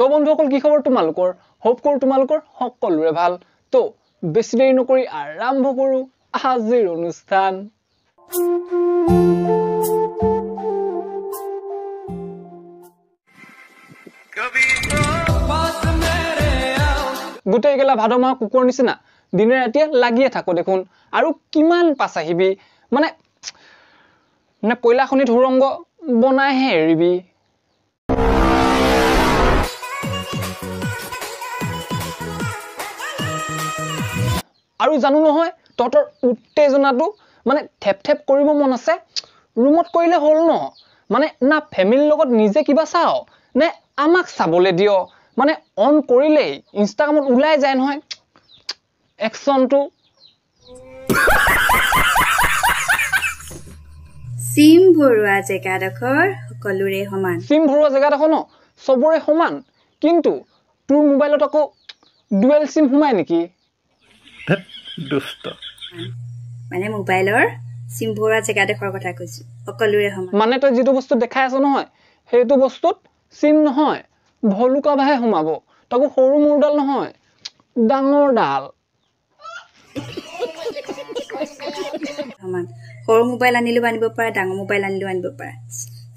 তো বন্ধুসকল কি খবৰ তোমালোকৰ হোপ কৰো তোমালোকৰ সকলোৰে ভাল তো বেছি দেৰি নকৰি আৰম্ভ কৰো আজিৰ অনুষ্ঠান গুটেই গেলা ভাদমা কুকুৰ নিচিনা দিনে ৰাতিয়ে লাগিয়ে থাকো দেখোন আৰু কিমান পাছ আহিবি মানে কয়লাখনি ধুৰংগ বনাইহে এৰিবি আৰু জানো নহয় ততৰ উত্তেজনাটো মানে থেপ থেপ কৰিব মন আছে ৰুমত কৰিলে হল ন মানে না ফ্যামিলিৰ লগত নিজে কিবা চাও নে আমাক চাবলে দিও মানে অন কৰিলে ইনষ্টাগ্ৰামত উলাই যায় নহয় একচনটো সিম ভৰুৱা জেগাডখৰ সকলোৰে সমান সিম ভৰুৱা জেগাডখৰ ন সবৰে সমান কিন্তু তোৰ মোবাইলত আকৌ ডুৱেল সিম সোমাই নেকি দুষ্ট মানে মোবাইলৰ সিম ভৰুৱা জেগাডখৰ কথা কৈছো সকলোৰে সমান মানে তই যেটো বস্তু দেখাই আছ নহয় হেতু বস্তুত সিম নহয় ভলুকা ভাহে সোমাব তাকো সৰু মুৰডাল নহয় ডাঙৰ ডাল সমান সৰু মোবাইল আনিলো আনিব পাৰা ডাঙৰ মোবাইল আনিলো আনিব পাৰা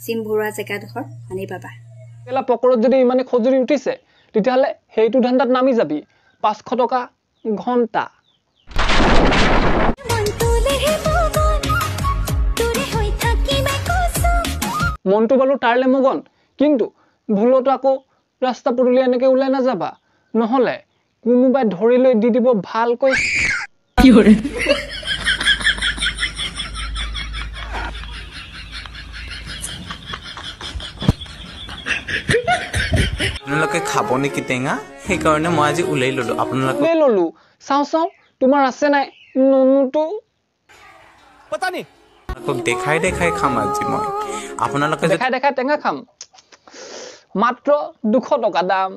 সিম ভৰুৱা জেগাডখৰ আনি পাবা কেলা পকৰত যদি ইমানে খজুৰি উঠিছে তেতিয়াহলে হেতু ধান্দাত নামি যাবি 500 টকা ঘন্টা মনটো বলো তাৰলে মগন কিন্তু ভুলটো আকৌ ৰাস্তা পদূলি এনেকে উলাই না যাবা নহলে কোনোবাই ধৰি লৈ দি দিব ভালকৈ কি হৰে আপোনালোকে খাব নেকি টেঙা সেই কাৰণে মই আজি উলাই ললো আপোনালোকে ললো চাও চাও তোমাৰ আছে নাই ননুটো পতা নি দেখাই দেখাই খাম আজি মই আপোনালোকে দেখাই দেখাই টেঙা খাম মাত্ৰ 200 টকা দাম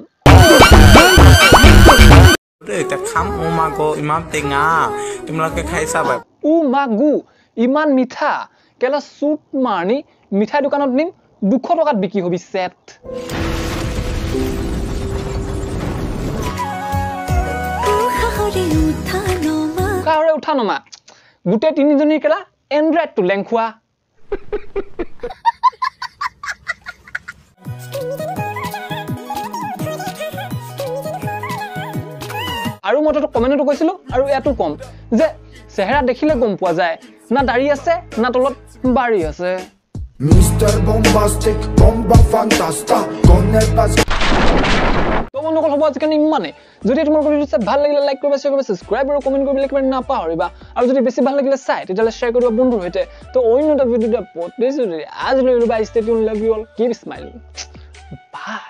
এটা খাম ও মাগো ইমান টেঙা তোমালোকে খাই চাবা ও মাগু ইমান মিঠা কেলা সুপ মাৰনি মিঠাই দোকানত নিম 200 টকাত বিকি হবি সেট কাহৰে উঠা নমা গুটে তিনিজনী কেলা এন্ড্ৰইড টু লেংখুৱা আৰু মই তো কমেন্টটো কৈছিলো আৰু এটো কম যে চেহাৰা দেখিলে গম পোৱা যায় না দাড়ি আছে না তলত বাড়ি আছে Mr. Bombastic, bomba fantasta, con el pas. তো বন্ধুসকল হ'ব আজিকালি ইমানে যদি তোমাৰ ভিডিওটো ভাল লাগিলে লাইক কৰিবা শেয়াৰ কৰিবা সাবস্ক্ৰাইব আৰু কমেন্ট কৰিবলৈ একেবাৰে নাপাহৰিবা আৰু যদি বেছি ভাল লাগিলে চাই তেতিয়ালে শেয়াৰ কৰিবা বন্ধুৰ সৈতে তো অন্য এটা ভিডিওটা পটলিছো আজি লৈ লবা stay tune love you all keep smiling by